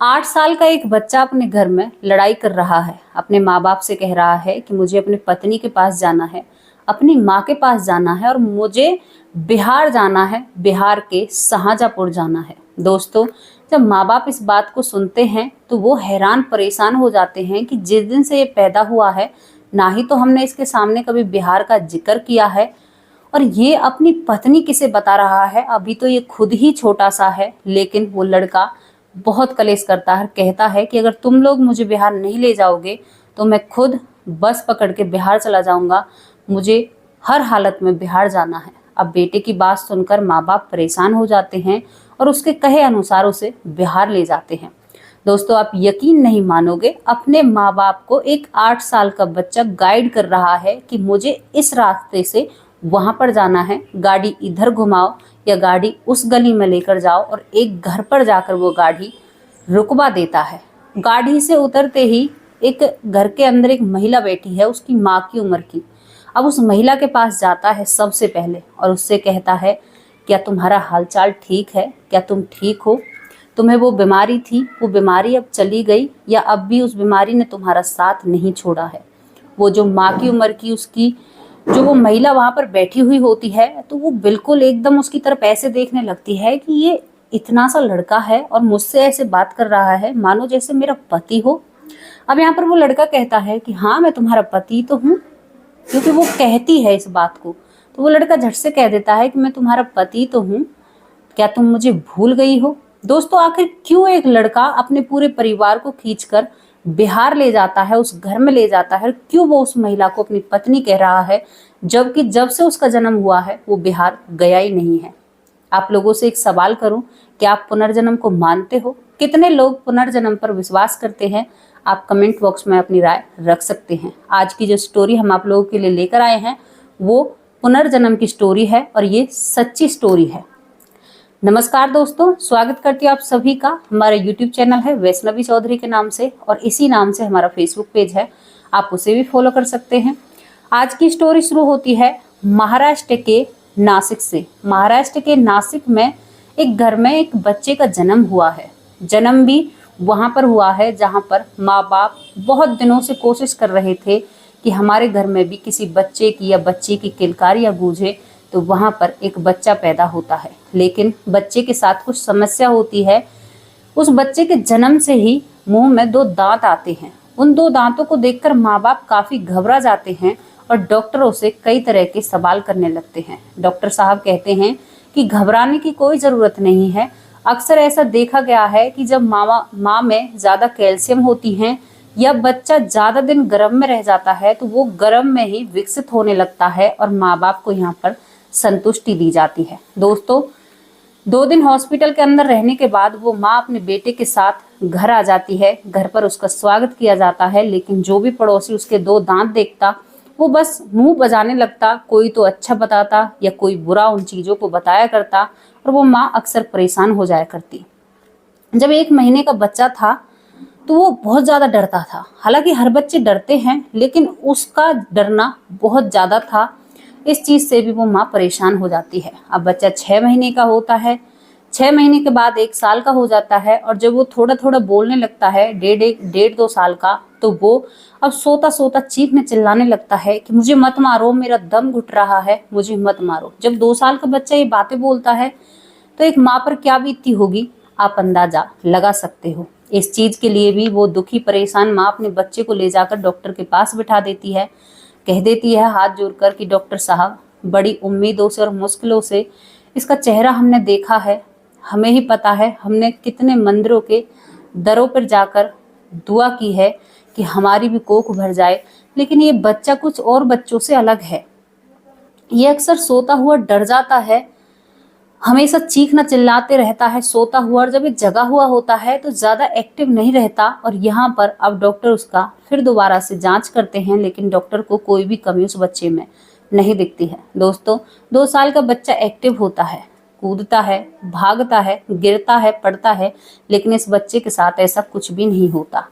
8 साल का एक बच्चा अपने घर में लड़ाई कर रहा है। अपने माँ बाप से कह रहा है कि मुझे अपनी पत्नी के पास जाना है, अपनी माँ के पास जाना है और मुझे बिहार जाना है, बिहार के शाहजहाँपुर जाना है। दोस्तों, जब माँ बाप इस बात को सुनते हैं तो वो हैरान परेशान हो जाते हैं कि जिस दिन से ये पैदा हुआ है, ना ही तो हमने इसके सामने कभी बिहार का जिक्र किया है और ये अपनी पत्नी किसे बता रहा है। अभी तो ये खुद ही छोटा सा है, लेकिन वो लड़का बहुत कलेश करता है, कहता है कि अगर तुम लोग मुझे बिहार नहीं ले जाओगे तो मैं खुद बस पकड़ के बिहार चला जाऊंगा, मुझे हर हालत में बिहार जाना है। अब बेटे की बात सुनकर माँ बाप परेशान हो जाते हैं और उसके कहे अनुसार उसे बिहार ले जाते हैं। दोस्तों, आप यकीन नहीं मानोगे, अपने माँ बाप को एक 8 साल का बच्चा गाइड कर रहा है कि मुझे इस रास्ते से वहां पर जाना है, गाड़ी इधर घुमाओ या गाड़ी उस गली में लेकर जाओ। और एक घर पर जाकर वो गाड़ी रुकवा देता है। गाड़ी से उतरते ही एक घर के अंदर एक महिला बैठी है, उसकी माँ की उम्र की। अब उस महिला के पास जाता है सबसे पहले और उससे कहता है, क्या तुम्हारा हालचाल ठीक है? क्या तुम ठीक हो? तुम्हें वो बीमारी थी, वो बीमारी अब चली गई या अब भी उस बीमारी ने तुम्हारा साथ नहीं छोड़ा है? वो जो माँ की उम्र की उसकी जो वो महिला वहां पर बैठी हुई होती है, तो वो बिल्कुल एकदम उसकी तरफ ऐसे देखने लगती है कि ये इतना सा लड़का है और मुझसे ऐसे बात कर रहा है मानो जैसे मेरा पति हो। अब यहाँ पर वो लड़का कहता है कि हाँ, मैं तुम्हारा पति तो हूँ, क्योंकि वो कहती है इस बात को। तो वो लड़का झट से कह देता है कि मैं तुम्हारा पति तो हूँ, क्या तुम मुझे भूल गई हो? दोस्तों, आखिर क्यों एक लड़का अपने पूरे परिवार को खींचकर बिहार ले जाता है, उस घर में ले जाता है? क्यों वो उस महिला को अपनी पत्नी कह रहा है, जबकि जब से उसका जन्म हुआ है वो बिहार गया ही नहीं है? आप लोगों से एक सवाल करूं, क्या आप पुनर्जन्म को मानते हो? कितने लोग पुनर्जन्म पर विश्वास करते हैं? आप कमेंट बॉक्स में अपनी राय रख सकते हैं। आज की जो स्टोरी हम आप लोगों के लिए लेकर आए हैं वो पुनर्जन्म की स्टोरी है और ये सच्ची स्टोरी है। नमस्कार दोस्तों, स्वागत करती हूँ आप सभी का। हमारा यूट्यूब चैनल है वैष्णवी चौधरी के नाम से और इसी नाम से हमारा फेसबुक पेज है, आप उसे भी फॉलो कर सकते हैं। आज की स्टोरी शुरू होती है महाराष्ट्र के नासिक से। महाराष्ट्र के नासिक में एक घर में एक बच्चे का जन्म हुआ है। जन्म भी वहां पर हुआ है जहां पर माँ बाप बहुत दिनों से कोशिश कर रहे थे कि हमारे घर में भी किसी बच्चे की या बच्ची की किलकारियां गूंजे, तो वहां पर एक बच्चा पैदा होता है। लेकिन बच्चे के साथ कुछ समस्या होती है। उस बच्चे के जन्म से ही मुंह में 2 दांत आते हैं। उन 2 दांतों को देखकर माँ बाप काफी घबरा जाते हैं और डॉक्टरों से कई तरह के सवाल करने लगते हैं। डॉक्टर साहब कहते हैं कि घबराने की कोई जरूरत नहीं है। अक्सर ऐसा देखा गया है कि जब माँ में ज्यादा कैल्शियम होती है या बच्चा ज्यादा दिन गर्भ में रह जाता है तो वो गर्भ में ही विकसित होने लगता है और माँ बाप को यहाँ पर संतुष्टि दी जाती है। दोस्तों, 2 दिन हॉस्पिटल के अंदर रहने के बाद वो माँ अपने बेटे के साथ घर आ जाती है। घर पर उसका स्वागत किया जाता है, लेकिन जो भी पड़ोसी उसके 2 दांत देखता वो बस मुंह बजाने लगता। कोई तो अच्छा बताता या कोई बुरा उन चीजों को बताया करता और वो माँ अक्सर परेशान हो जाया करती। जब 1 महीने का बच्चा था तो वो बहुत ज्यादा डरता था। हालांकि हर बच्चे डरते हैं, लेकिन उसका डरना बहुत ज्यादा था। इस चीज से भी वो माँ परेशान हो जाती है। अब बच्चा 6 महीने का होता है, 6 महीने के बाद 1 साल का हो जाता है और जब वो थोड़ा थोड़ा बोलने लगता है, 1.5-2 साल का, तो वो अब सोता सोता चीखने चिल्लाने लगता है कि मुझे मत मारो, मेरा दम घुट रहा है, मुझे मत मारो। जब 2 साल का बच्चा ये बातें बोलता है तो एक माँ पर क्या बीतती होगी, आप अंदाजा लगा सकते हो। इस चीज के लिए भी वो दुखी परेशान माँ अपने बच्चे को ले जाकर डॉक्टर के पास बिठा देती है। कह देती है हाथ जोड़कर कि डॉक्टर साहब, बड़ी उम्मीदों से और मुश्किलों से इसका चेहरा हमने देखा है। हमें ही पता है हमने कितने मंदिरों के दरों पर जाकर दुआ की है कि हमारी भी कोख भर जाए, लेकिन ये बच्चा कुछ और बच्चों से अलग है। ये अक्सर सोता हुआ डर जाता है, हमेशा चीखना चिल्लाते रहता है सोता हुआ, और जब ये जगा हुआ होता है तो ज्यादा एक्टिव नहीं रहता। और यहाँ पर अब डॉक्टर उसका फिर दोबारा से जांच करते हैं, लेकिन डॉक्टर को कोई भी कमी उस बच्चे में नहीं दिखती है। दोस्तों, 2 साल का बच्चा एक्टिव होता है, कूदता है, भागता है, गिरता है, पड़ता है, लेकिन इस बच्चे के साथ ऐसा कुछ भी नहीं होता।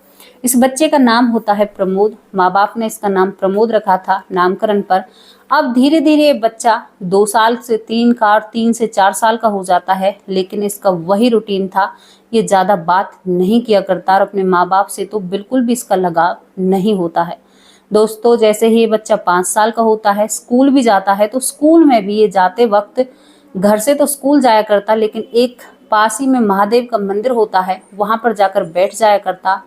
इस बच्चे का नाम होता है प्रमोद। माँ बाप ने इसका नाम प्रमोद रखा था नामकरण पर। अब धीरे धीरे ये बच्चा 2 साल से 3 का और 3 से 4 साल का हो जाता है, लेकिन इसका वही रूटीन था। ये ज़्यादा बात नहीं किया करता और अपने माँ बाप से तो बिल्कुल भी इसका लगाव नहीं होता है। दोस्तों, जैसे ही ये बच्चा 5 साल का होता है, स्कूल भी जाता है, तो स्कूल में भी ये जाते वक्त घर से तो स्कूल जाया करता, लेकिन एक पास ही में महादेव का मंदिर होता है, वहां पर जाकर बैठ जाया करता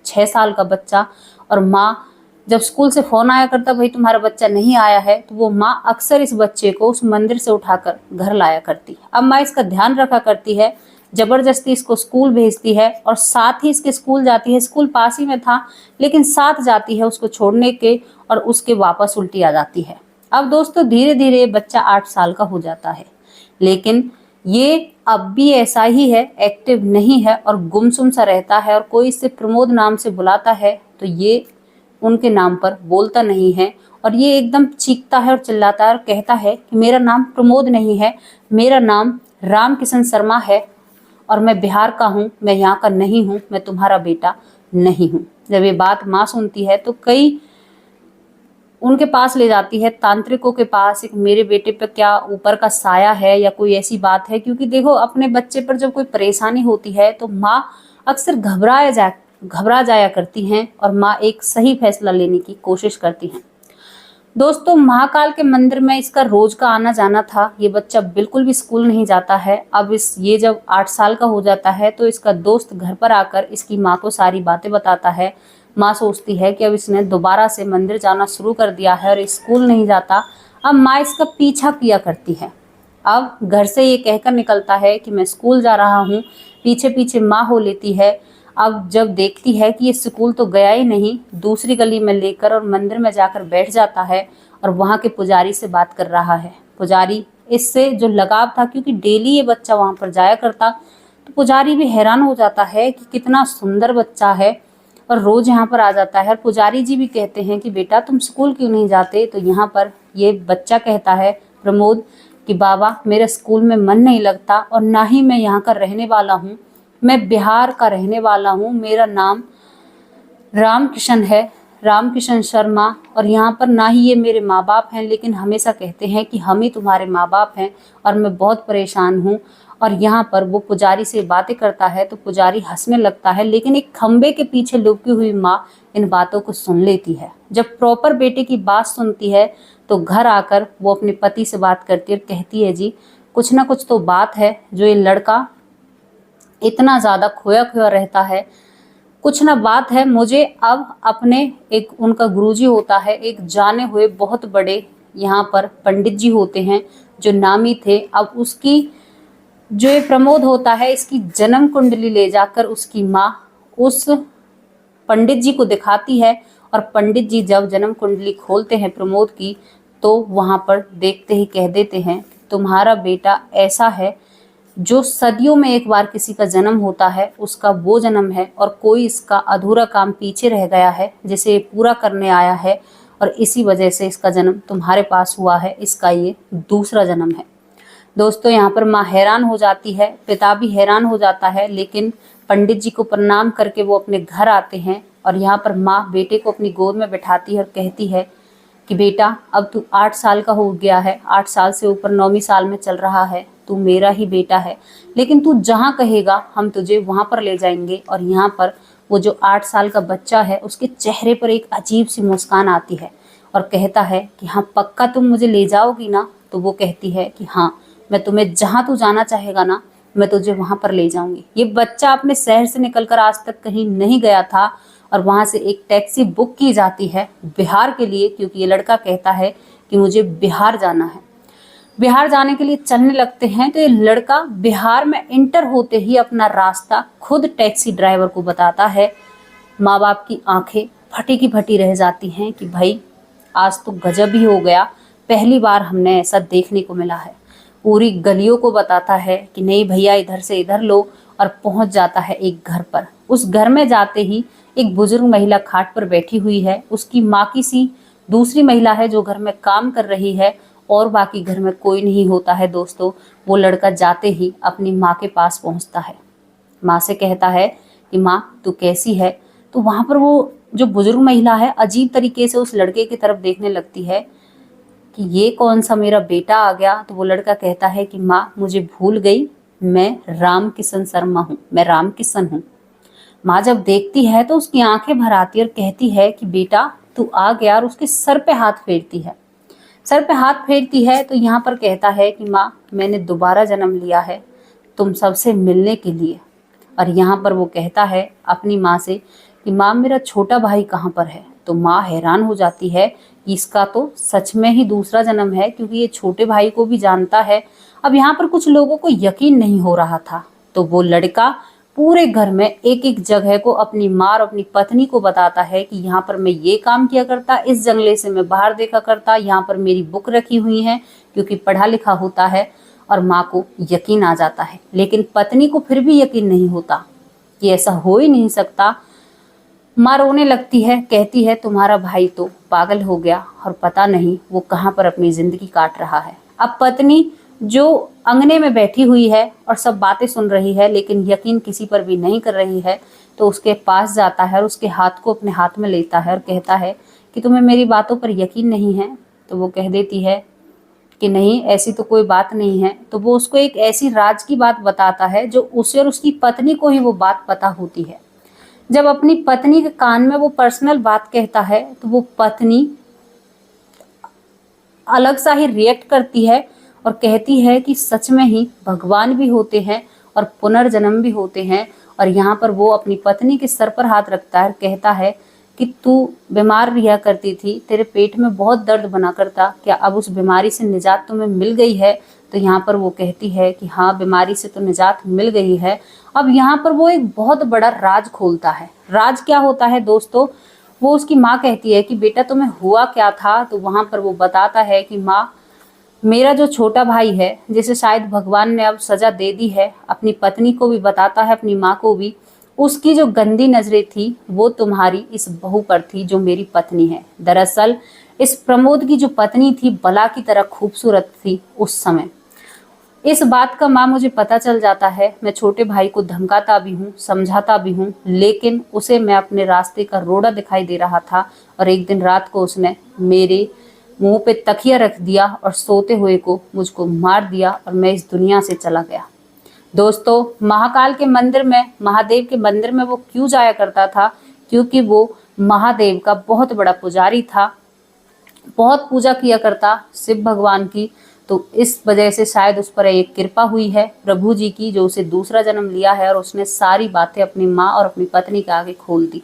6 साल का बच्चा। और माँ जब स्कूल से फोन आया करता, भाई तुम्हारा बच्चा नहीं आया है, तो वो माँ अक्सर इस बच्चे को उस मंदिर से उठाकर घर लाया करती। अब माँ इसका ध्यान रखा करती है, जबरदस्ती इसको स्कूल भेजती है और साथ ही इसके स्कूल जाती है। स्कूल पास ही में था, लेकिन साथ जाती है उसको छोड़ने के, और उसके वापस उल्टी आ जाती है। अब दोस्तों, धीरे धीरे बच्चा 8 साल का हो जाता है, लेकिन ये अब भी ऐसा ही है, एक्टिव नहीं है और गुमसुम सा रहता है। और कोई इसे प्रमोद नाम से बुलाता है तो ये उनके नाम पर बोलता नहीं है, और ये एकदम चीखता है और चिल्लाता है और कहता है कि मेरा नाम प्रमोद नहीं है, मेरा नाम रामकिशन शर्मा है और मैं बिहार का हूँ, मैं यहाँ का नहीं हूँ, मैं तुम्हारा बेटा नहीं हूँ। जब ये बात माँ सुनती है तो कई उनके पास ले जाती है, तांत्रिकों के पास। एक मेरे बेटे पर क्या ऊपर का साया है या कोई ऐसी बात है, क्योंकि देखो अपने बच्चे पर जब कोई परेशानी होती है तो माँ अक्सर घबरा जाया करती हैं और माँ एक सही फैसला लेने की कोशिश करती हैं। दोस्तों, महाकाल के मंदिर में इसका रोज का आना जाना था। ये बच्चा बिल्कुल भी स्कूल नहीं जाता है। अब ये जब 8 साल का हो जाता है तो इसका दोस्त घर पर आकर इसकी माँ को सारी बातें बताता है। माँ सोचती है कि अब इसने दोबारा से मंदिर जाना शुरू कर दिया है और स्कूल नहीं जाता। अब माँ इसका पीछा किया करती है। अब घर से ये कहकर निकलता है कि मैं स्कूल जा रहा हूँ, पीछे पीछे माँ हो लेती है। अब जब देखती है कि ये स्कूल तो गया ही नहीं, दूसरी गली में लेकर और मंदिर में जाकर बैठ जाता है और वहाँ के पुजारी से बात कर रहा है। पुजारी इससे जो लगाव था, क्योंकि डेली ये बच्चा वहाँ पर जाया करता, तो पुजारी भी हैरान हो जाता है कि कितना सुंदर बच्चा है और रोज यहाँ पर आ जाता है। और पुजारी जी भी कहते हैं कि बेटा तुम स्कूल क्यों नहीं जाते। तो यहाँ पर ये बच्चा कहता है प्रमोद कि बाबा मेरा स्कूल में मन नहीं लगता और ना ही मैं यहाँ का रहने वाला हूँ, मैं बिहार का रहने वाला हूँ, मेरा नाम रामकिशन है, रामकिशन शर्मा, और यहाँ पर ना ही ये मेरे माँ बाप हैं, लेकिन हमेशा कहते हैं कि हम ही तुम्हारे माँ बाप हैं और मैं बहुत परेशान हूँ। और यहाँ पर वो पुजारी से बातें करता है तो पुजारी हंसने लगता है, लेकिन एक खंबे के पीछे लुकी हुई माँ इन बातों को सुन लेती है। जब प्रॉपर बेटे की बात सुनती है तो घर आकर वो अपने पति से बात करती है और कहती है जी कुछ ना कुछ तो बात है जो ये लड़का इतना ज़्यादा खोया खोया रहता है, कुछ ना बात है। मुझे अब अपने एक उनका गुरुजी होता है, एक जाने हुए बहुत बड़े यहाँ पर पंडित जी होते हैं जो नामी थे। अब उसकी जो ये प्रमोद होता है इसकी जन्म कुंडली ले जाकर उसकी माँ उस पंडित जी को दिखाती है, और पंडित जी जब जन्म कुंडली खोलते हैं प्रमोद की तो वहाँ पर देखते ही कह देते हैं तुम्हारा बेटा ऐसा है जो सदियों में एक बार किसी का जन्म होता है, उसका वो जन्म है, और कोई इसका अधूरा काम पीछे रह गया है जिसे पूरा करने आया है, और इसी वजह से इसका जन्म तुम्हारे पास हुआ है, इसका ये दूसरा जन्म है। दोस्तों, यहाँ पर माँ हैरान हो जाती है, पिता भी हैरान हो जाता है, लेकिन पंडित जी को प्रणाम करके वो अपने घर आते हैं। और यहाँ पर माँ बेटे को अपनी गोद में बैठाती है और कहती है कि बेटा अब तू 8 साल का हो गया है, 8 साल से ऊपर 9वीं साल में चल रहा है, तू मेरा ही बेटा है, लेकिन तू जहाँ कहेगा हम तुझे वहाँ पर ले जाएंगे। और यहाँ पर वो जो 8 साल का बच्चा है उसके चेहरे पर एक अजीब सी मुस्कान आती है और कहता है कि हाँ पक्का तुम मुझे ले जाओगी ना। तो वो कहती है कि हाँ मैं तुम्हें जहाँ तू जाना चाहेगा ना मैं तुझे वहाँ पर ले जाऊंगी। ये बच्चा अपने शहर से निकलकर आज तक कहीं नहीं गया था और वहाँ से एक टैक्सी बुक की जाती है बिहार के लिए, क्योंकि ये लड़का कहता है कि मुझे बिहार जाना है। बिहार जाने के लिए चलने लगते हैं तो ये लड़का बिहार में इंटर होते ही अपना रास्ता खुद टैक्सी ड्राइवर को बताता है। माँ बाप की आंखें फटी की फटी रह जाती हैं कि भाई आज तो गजब ही हो गया, पहली बार हमने ऐसा देखने को मिला है। पूरी गलियों को बताता है कि नहीं भैया इधर से इधर लो, और पहुंच जाता है एक घर पर। उस घर में जाते ही एक बुजुर्ग महिला खाट पर बैठी हुई है, उसकी माँ की सी दूसरी महिला है जो घर में काम कर रही है, और बाकी घर में कोई नहीं होता है। दोस्तों, वो लड़का जाते ही अपनी माँ के पास पहुंचता है, माँ से कहता है कि माँ तू कैसी है, तो वहाँ पर वो जो बुजुर्ग महिला है अजीब तरीके से उस लड़के की तरफ देखने लगती है कि ये कौन सा मेरा बेटा आ गया। तो वो लड़का कहता है कि माँ मुझे भूल गई, मैं राम किशन शर्मा हूँ, मैं राम किशन हूँ। माँ जब देखती है तो उसकी आंखें भर आती है और कहती है कि बेटा तू आ गया, और उसके सर पे हाथ फेरती है। सर पे हाथ फेरती है तो यहाँ पर कहता है कि माँ मैंने दोबारा जन्म लिया है तुम सबसे मिलने के लिए। और यहाँ पर वो कहता है अपनी माँ से कि माँ मेरा छोटा भाई कहाँ पर है। तो माँ हैरान हो जाती है कि इसका तो सच में ही दूसरा जन्म है, क्योंकि ये छोटे भाई को भी जानता है। अब यहाँ पर कुछ लोगों को यकीन नहीं हो रहा था, तो वो लड़का पूरे घर में एक एक जगह को अपनी माँ और अपनी पत्नी को बताता है कि यहाँ पर मैं ये काम किया करता, इस जंगले से मैं बाहर देखा करता, यहाँ पर मेरी बुक रखी हुई है, क्योंकि पढ़ा लिखा होता है। और माँ को यकीन आ जाता है, लेकिन पत्नी को फिर भी यकीन नहीं होता कि ऐसा हो ही नहीं सकता। माँ रोने लगती है, कहती है तुम्हारा भाई तो पागल हो गया और पता नहीं वो कहाँ पर अपनी जिंदगी काट रहा है। अब पत्नी जो अंगने में बैठी हुई है और सब बातें सुन रही है, लेकिन यकीन किसी पर भी नहीं कर रही है, तो उसके पास जाता है और उसके हाथ को अपने हाथ में लेता है और कहता है कि तुम्हें मेरी बातों पर यकीन नहीं है। तो वो कह देती है कि नहीं ऐसी तो कोई बात नहीं है। तो वो उसको एक ऐसी राज की बात बताता है जो उसे और उसकी पत्नी को ही वो बात पता होती है। जब अपनी पत्नी के कान में वो पर्सनल बात कहता है तो वो पत्नी अलग सा ही रिएक्ट करती है और कहती है कि सच में ही भगवान भी होते हैं और पुनर्जन्म भी होते हैं। और यहाँ पर वो अपनी पत्नी के सर पर हाथ रखता है और कहता है कि तू बीमार रिया करती थी, तेरे पेट में बहुत दर्द बना करता, क्या अब उस बीमारी से निजात तुम्हें मिल गई है। तो यहाँ पर वो कहती है कि हाँ बीमारी से तो निजात मिल गई है। अब यहाँ पर वो एक बहुत बड़ा राज खोलता है। राज क्या होता है दोस्तों, वो उसकी माँ कहती है कि बेटा तुम्हें हुआ क्या था। तो वहाँ पर वो बताता है कि माँ मेरा जो छोटा भाई है, जिसे शायद भगवान ने अब सजा दे दी है, अपनी पत्नी को भी बताता है, अपनी माँ को भी, उसकी जो गंदी नजरें थी वो तुम्हारी इस बहू पर थी जो मेरी पत्नी है। दरअसल इस प्रमोद की जो पत्नी थी बला की तरह खूबसूरत थी उस समय। इस बात का माँ मुझे पता चल जाता है। मैं छोटे भाई को धमकाता भी हूँ, समझाता भी हूँ, लेकिन उसे मैं अपने रास्ते का रोड़ा दिखाई दे रहा था और एक दिन रात को उसने मेरे मुंह पे तकिया रख दिया और सोते हुए को मुझको मार दिया और मैं इस दुनिया से चला गया। दोस्तों महाकाल के मंदिर में, महादेव के मंदिर में वो क्यों जाया करता था, क्योंकि वो महादेव का बहुत बड़ा पुजारी था, बहुत पूजा किया करता शिव भगवान की। तो इस वजह से शायद उस पर एक कृपा हुई है प्रभु जी की, जो उसे दूसरा जन्म लिया है और उसने सारी बातें अपनी माँ और अपनी पत्नी के आगे खोल दी।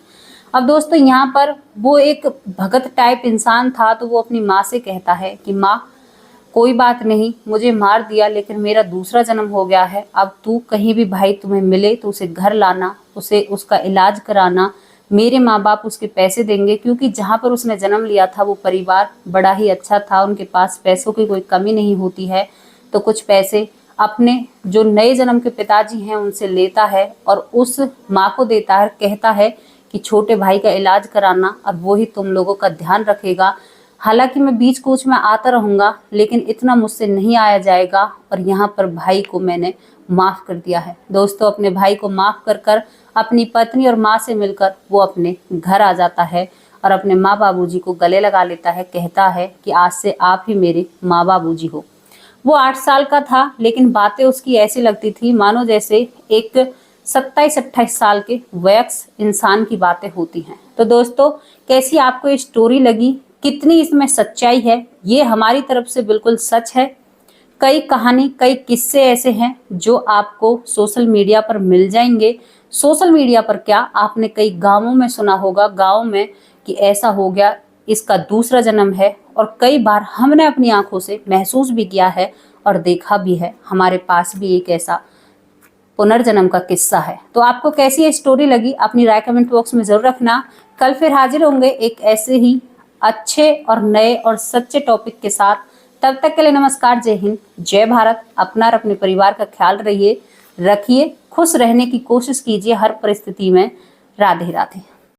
अब दोस्तों यहाँ पर वो एक भगत टाइप इंसान था, तो वो अपनी माँ से कहता है कि माँ कोई बात नहीं, मुझे मार दिया लेकिन मेरा दूसरा जन्म हो गया है। अब तू कहीं भी भाई तुम्हें मिले तो उसे घर लाना, उसे उसका इलाज कराना, मेरे माँ बाप उसके पैसे देंगे, क्योंकि जहाँ पर उसने जन्म लिया था वो परिवार बड़ा ही अच्छा था, उनके पास पैसों की कोई कमी नहीं होती है। तो कुछ पैसे अपने जो नए जन्म के पिताजी हैं उनसे लेता है और उस माँ को देता है, कहता है कि छोटे भाई का इलाज कराना और वो ही तुम लोगों का ध्यान रखेगा। हालांकि मैं बीच कूच में आता रहूँगा, लेकिन इतना मुझसे नहीं आया जाएगा। और यहाँ पर भाई को मैंने माफ़ कर दिया है। दोस्तों अपने भाई को माफ़ कर कर अपनी पत्नी और माँ से मिलकर वो अपने घर आ जाता है और अपने माँ बाबूजी को गले लगा लेता है। कहता है कि आज से आप ही मेरे माँ बाबूजी हो। वो 8 साल का था, लेकिन बातें उसकी ऐसी लगती थी मानो जैसे एक 27-28 साल के वयस्क इंसान की बातें होती हैं। तो दोस्तों कैसी आपको ये स्टोरी लगी, कितनी इसमें सच्चाई है, ये हमारी तरफ से बिल्कुल सच है। कई कहानी, कई किस्से ऐसे हैं जो आपको सोशल मीडिया पर मिल जाएंगे। सोशल मीडिया पर क्या, आपने कई गांवों में सुना होगा, गांव में कि ऐसा हो गया, इसका दूसरा जन्म है। और कई बार हमने अपनी आंखों से महसूस भी किया है और देखा भी है। हमारे पास भी एक ऐसा पुनर्जन्म का किस्सा है। तो आपको कैसी ये स्टोरी लगी, अपनी राय कमेंट बॉक्स में जरूर रखना। कल फिर हाजिर होंगे एक ऐसे ही अच्छे और नए और सच्चे टॉपिक के साथ। तब तक के लिए नमस्कार, जय हिंद, जय भारत। अपना और अपने परिवार का ख्याल रखिए, खुश रहने की कोशिश कीजिए हर परिस्थिति में। राधे राधे।